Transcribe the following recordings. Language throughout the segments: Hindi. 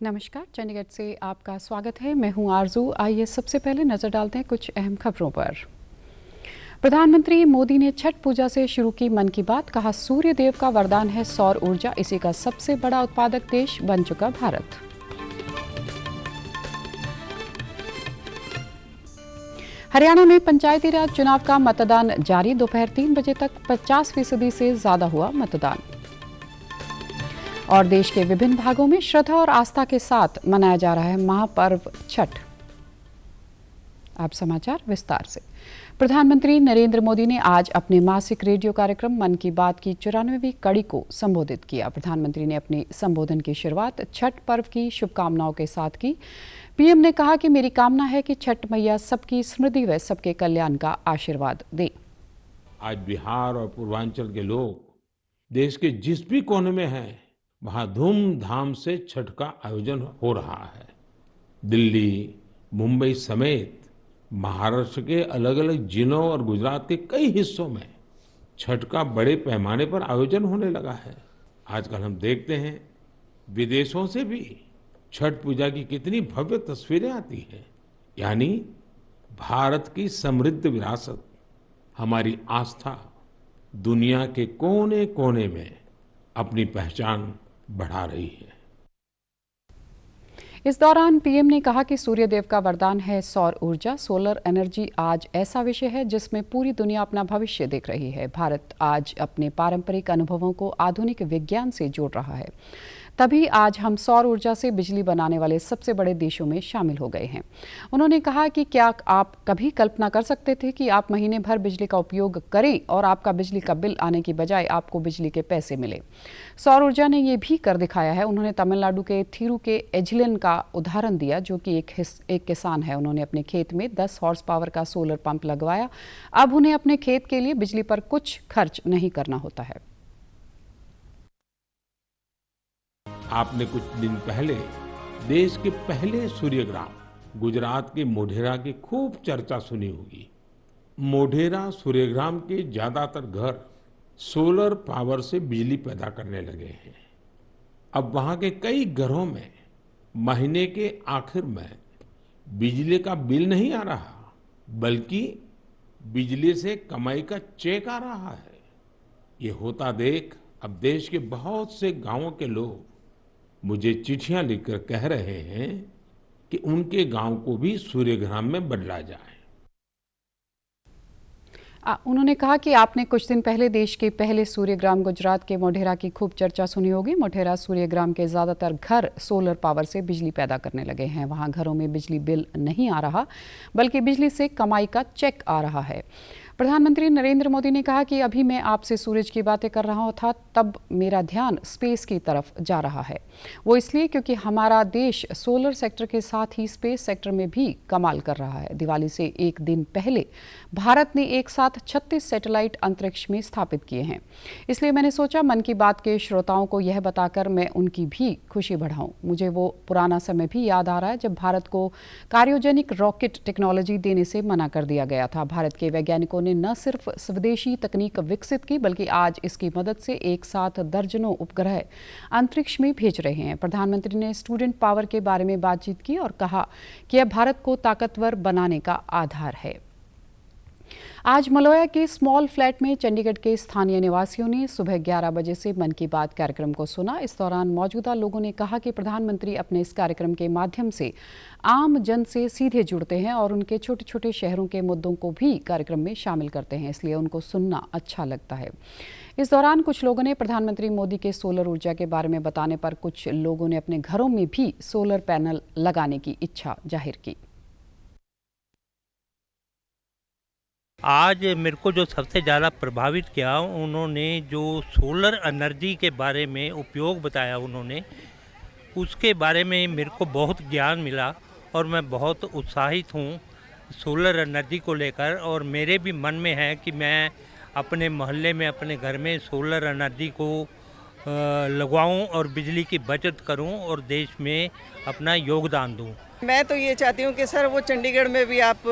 नमस्कार, चंडीगढ़ से आपका स्वागत है। मैं हूं आरजू। आइए सबसे पहले नजर डालते हैं कुछ अहम खबरों पर। प्रधानमंत्री मोदी ने छठ पूजा से शुरू की मन की बात। कहा, सूर्य देव का वरदान है सौर ऊर्जा, इसी का सबसे बड़ा उत्पादक देश बन चुका भारत। हरियाणा में पंचायती राज चुनाव का मतदान जारी। दोपहर 3 बजे तक 50% से ज्यादा हुआ मतदान। और देश के विभिन्न भागों में श्रद्धा और आस्था के साथ मनाया जा रहा है महापर्व छठ। अब समाचार विस्तार से। प्रधानमंत्री नरेंद्र मोदी ने आज अपने मासिक रेडियो कार्यक्रम मन की बात की 94वीं कड़ी को संबोधित किया। प्रधानमंत्री ने अपने संबोधन की शुरुआत छठ पर्व की शुभकामनाओं के साथ की। पीएम ने कहा कि मेरी कामना है कि छठ मैया सबकी समृद्धि व सबके कल्याण का आशीर्वाद दे। आज बिहार और पूर्वांचल के लोग देश के जिस भी कोने में हैं, वहां धूमधाम से छठ का आयोजन हो रहा है। दिल्ली, मुंबई समेत महाराष्ट्र के अलग अलग जिलों और गुजरात के कई हिस्सों में छठ का बड़े पैमाने पर आयोजन होने लगा है। आजकल हम देखते हैं विदेशों से भी छठ पूजा की कितनी भव्य तस्वीरें आती हैं। यानी भारत की समृद्ध विरासत, हमारी आस्था दुनिया के कोने कोने में अपनी पहचान बढ़ा रही है। इस दौरान पीएम ने कहा कि सूर्य देव का वरदान है सौर ऊर्जा। सोलर एनर्जी आज ऐसा विषय है जिसमें पूरी दुनिया अपना भविष्य देख रही है। भारत आज अपने पारंपरिक अनुभवों को आधुनिक विज्ञान से जोड़ रहा है, तभी आज हम सौर ऊर्जा से बिजली बनाने वाले सबसे बड़े देशों में शामिल हो गए हैं। उन्होंने कहा कि क्या आप कभी कल्पना कर सकते थे कि आप महीने भर बिजली का उपयोग करें और आपका बिजली का बिल आने की बजाय आपको बिजली के पैसे मिले। सौर ऊर्जा ने ये भी कर दिखाया है। उन्होंने तमिलनाडु के थिरू के एजिलन का उदाहरण दिया, जो कि एक किसान है। उन्होंने अपने खेत में 10 हॉर्स पावर का सोलर पंप लगवाया। अब उन्हें अपने खेत के लिए बिजली पर कुछ खर्च नहीं करना होता है। आपने कुछ दिन पहले देश के पहले सूर्यग्राम गुजरात के मोढेरा की खूब चर्चा सुनी होगी। मोढेरा सूर्यग्राम के ज्यादातर घर सोलर पावर से बिजली पैदा करने लगे हैं। अब वहां के कई घरों में महीने के आखिर में बिजली का बिल नहीं आ रहा, बल्कि बिजली से कमाई का चेक आ रहा है। ये होता देख अब देश के बहुत से गांवों के लोग मुझे चिट्ठियां लिखकर कह रहे हैं कि उनके गांव को भी सूर्यग्राम में बदला जाए। उन्होंने कहा कि आपने कुछ दिन पहले देश के पहले सूर्यग्राम गुजरात के मोढेरा की खूब चर्चा सुनी होगी। मोढेरा सूर्यग्राम के ज्यादातर घर सोलर पावर से बिजली पैदा करने लगे हैं। वहां घरों में बिजली बिल नहीं आ रहा, बल्कि बिजली से कमाई का चेक आ रहा है। प्रधानमंत्री नरेंद्र मोदी ने कहा कि अभी मैं आपसे सूरज की बातें कर रहा था, तब मेरा ध्यान स्पेस की तरफ जा रहा है। वो इसलिए क्योंकि हमारा देश सोलर सेक्टर के साथ ही स्पेस सेक्टर में भी कमाल कर रहा है। दिवाली से एक दिन पहले भारत ने एक साथ 36 सैटेलाइट अंतरिक्ष में स्थापित किए हैं। इसलिए मैंने सोचा मन की बात के श्रोताओं को यह बताकर मैं उनकी भी खुशी बढ़ाऊं। मुझे वो पुराना समय भी याद आ रहा है जब भारत को क्रायोजेनिक रॉकेट टेक्नोलॉजी देने से मना कर दिया गया था। भारत के वैज्ञानिकों ने न सिर्फ स्वदेशी तकनीक विकसित की, बल्कि आज इसकी मदद से एक साथ दर्जनों उपग्रह अंतरिक्ष में भेज रहे हैं। प्रधानमंत्री ने स्टूडेंट पावर के बारे में बातचीत की और कहा कि यह भारत को ताकतवर बनाने का आधार है। आज मलोया के स्मॉल फ्लैट में चंडीगढ़ के स्थानीय निवासियों ने सुबह 11 बजे से मन की बात कार्यक्रम को सुना। इस दौरान मौजूदा लोगों ने कहा कि प्रधानमंत्री अपने इस कार्यक्रम के माध्यम से आम जन से सीधे जुड़ते हैं और उनके छोटे छोटे शहरों के मुद्दों को भी कार्यक्रम में शामिल करते हैं, इसलिए उनको सुनना अच्छा लगता है। इस दौरान कुछ लोगों ने प्रधानमंत्री मोदी के सोलर ऊर्जा के बारे में बताने पर कुछ लोगों ने अपने घरों में भी सोलर पैनल लगाने की इच्छा जाहिर की। आज मेरे को जो सबसे ज़्यादा प्रभावित किया, उन्होंने जो सोलर एनर्जी के बारे में उपयोग बताया, उन्होंने उसके बारे में मेरे को बहुत ज्ञान मिला और मैं बहुत उत्साहित हूँ सोलर एनर्जी को लेकर। और मेरे भी मन में है कि मैं अपने मोहल्ले में, अपने घर में सोलर एनर्जी को लगवाऊं और बिजली की बचत करूं और देश में अपना योगदान दूं। मैं तो ये चाहती हूँ कि सर वो चंडीगढ़ में भी आप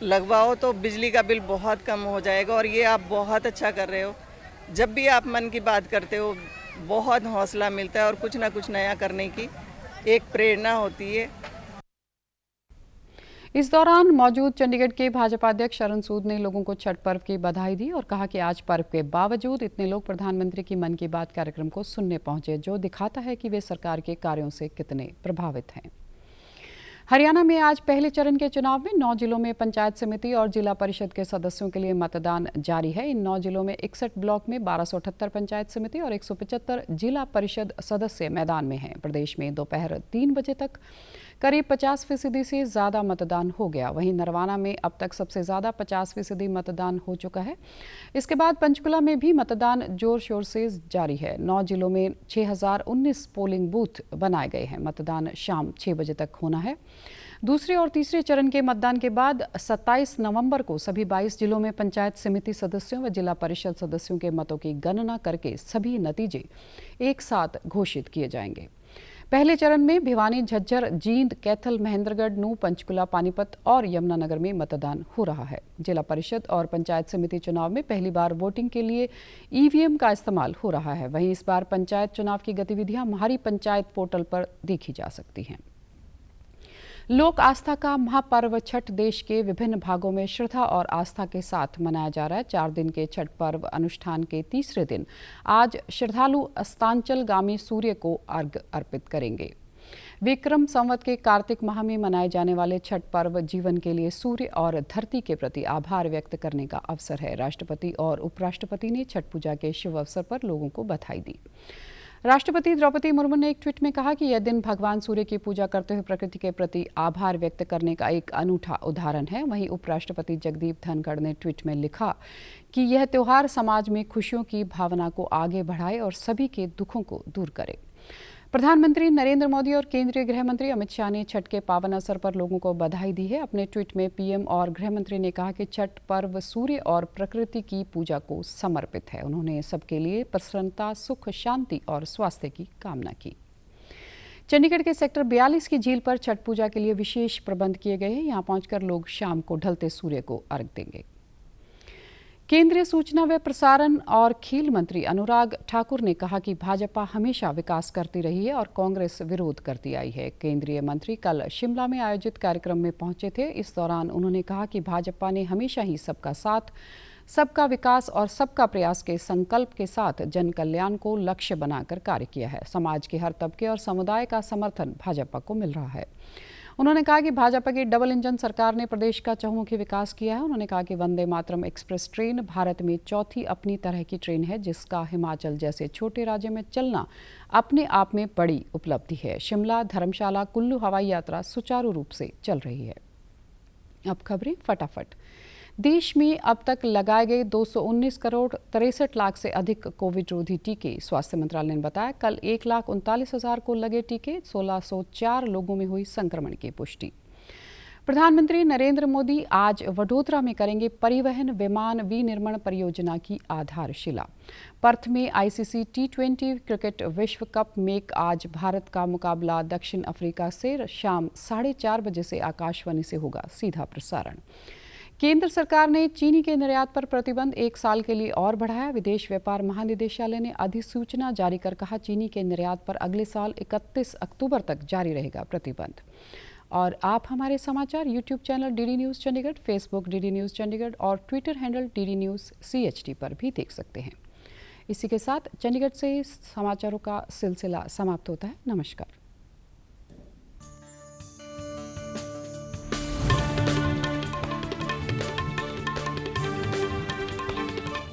लगवाओ तो बिजली का बिल बहुत कम हो जाएगा। और ये आप बहुत अच्छा कर रहे हो। जब भी आप मन की बात करते हो बहुत हौसला मिलता है और कुछ ना कुछ नया करने की एक प्रेरणा होती है। इस दौरान मौजूद चंडीगढ़ के भाजपा अध्यक्ष शरण सूद ने लोगों को छठ पर्व की बधाई दी और कहा कि आज पर्व के बावजूद इतने लोग प्रधानमंत्री की मन की बात कार्यक्रम को सुनने पहुंचे, जो दिखाता है कि वे सरकार के कार्यों से कितने प्रभावित हैं। हरियाणा में आज पहले चरण के चुनाव में 9 जिलों में पंचायत समिति और जिला परिषद के सदस्यों के लिए मतदान जारी है। इन 9 जिलों में 61 ब्लॉक में 1278 पंचायत समिति और 175 जिला परिषद सदस्य मैदान में हैं। प्रदेश में दोपहर 3 बजे तक करीब 50% से ज़्यादा मतदान हो गया। वहीं नरवाना में अब तक सबसे ज़्यादा 50% मतदान हो चुका है। इसके बाद पंचकुला में भी मतदान जोर शोर से जारी है। 9 जिलों में 6019 पोलिंग बूथ बनाए गए हैं। मतदान शाम 6 बजे तक होना है। दूसरे और तीसरे चरण के मतदान के बाद 27 नवंबर को सभी 22 जिलों में पंचायत समिति सदस्यों व जिला परिषद सदस्यों के मतों की गणना करके सभी नतीजे एक साथ घोषित किए जाएंगे। पहले चरण में भिवानी, झज्जर, जींद, कैथल, महेंद्रगढ़, नूंह, पंचकुला, पानीपत और यमुनानगर में मतदान हो रहा है। जिला परिषद और पंचायत समिति चुनाव में पहली बार वोटिंग के लिए ईवीएम का इस्तेमाल हो रहा है। वहीं इस बार पंचायत चुनाव की गतिविधियां म्हारी पंचायत पोर्टल पर देखी जा सकती हैं। लोक आस्था का महापर्व छठ देश के विभिन्न भागों में श्रद्धा और आस्था के साथ मनाया जा रहा है। 4 दिन के छठ पर्व अनुष्ठान के तीसरे दिन आज श्रद्धालु अस्तांचलगामी सूर्य को अर्घ्य अर्पित करेंगे। विक्रम संवत के कार्तिक माह में मनाए जाने वाले छठ पर्व जीवन के लिए सूर्य और धरती के प्रति आभार व्यक्त करने का अवसर है। राष्ट्रपति और उपराष्ट्रपति ने छठ पूजा के शुभ अवसर पर लोगों को बधाई दी। राष्ट्रपति द्रौपदी मुर्मू ने एक ट्वीट में कहा कि यह दिन भगवान सूर्य की पूजा करते हुए प्रकृति के प्रति आभार व्यक्त करने का एक अनूठा उदाहरण है। वहीं उपराष्ट्रपति जगदीप धनखड़ ने ट्वीट में लिखा कि यह त्योहार समाज में खुशियों की भावना को आगे बढ़ाए और सभी के दुखों को दूर करे। प्रधानमंत्री नरेंद्र मोदी और केंद्रीय गृह मंत्री अमित शाह ने छठ के पावन अवसर पर लोगों को बधाई दी है। अपने ट्वीट में पीएम और गृह मंत्री ने कहा कि छठ पर्व सूर्य और प्रकृति की पूजा को समर्पित है। उन्होंने सबके लिए प्रसन्नता, सुख, शांति और स्वास्थ्य की कामना की। चंडीगढ़ के सेक्टर 42 की झील पर छठ पूजा के लिए विशेष प्रबंध किए गए हैं। यहाँ पहुंचकर लोग शाम को ढलते सूर्य को अर्घ्य देंगे। केंद्रीय सूचना व प्रसारण और खेल मंत्री अनुराग ठाकुर ने कहा कि भाजपा हमेशा विकास करती रही है और कांग्रेस विरोध करती आई है। केंद्रीय मंत्री कल शिमला में आयोजित कार्यक्रम में पहुंचे थे। इस दौरान उन्होंने कहा कि भाजपा ने हमेशा ही सबका साथ, सबका विकास और सबका प्रयास के संकल्प के साथ जन कल्याण को लक्ष्य बनाकर कार्य किया है। समाज के हर तबके और समुदाय का समर्थन भाजपा को मिल रहा है। उन्होंने कहा कि भाजपा की डबल इंजन सरकार ने प्रदेश का चहुमुखी विकास किया है। उन्होंने कहा कि वंदे मातरम एक्सप्रेस ट्रेन भारत में चौथी अपनी तरह की ट्रेन है, जिसका हिमाचल जैसे छोटे राज्य में चलना अपने आप में बड़ी उपलब्धि है। शिमला, धर्मशाला, कुल्लू हवाई यात्रा सुचारू रूप से चल रही है। अब खबरें फटाफट। देश में अब तक लगाए गए 219 करोड़ 63 लाख से अधिक कोविड रोधी टीके। स्वास्थ्य मंत्रालय ने बताया कल 1,39,000 को लगे टीके। 1604 लोगों में हुई संक्रमण की पुष्टि। प्रधानमंत्री नरेंद्र मोदी आज वडोदरा में करेंगे परिवहन विमान विनिर्माण परियोजना की आधारशिला। पर्थ में आईसीसी T20 क्रिकेट विश्व कप में आज भारत का मुकाबला दक्षिण अफ्रीका से शाम 4:30 बजे से आकाशवाणी से होगा सीधा प्रसारण। केंद्र सरकार ने चीनी के निर्यात पर प्रतिबंध 1 साल के लिए और बढ़ाया। विदेश व्यापार महानिदेशालय ने अधिसूचना जारी कर कहा चीनी के निर्यात पर अगले साल 31 अक्टूबर तक जारी रहेगा प्रतिबंध। और आप हमारे समाचार YouTube channel DD news Chandigarh, Facebook DD news Chandigarh और Twitter handle DD news CHD पर भी देख सकते हैं। इसी के साथ चंडीगढ़ से समाचारों का सिलसिला समाप्त होता है। नमस्कार।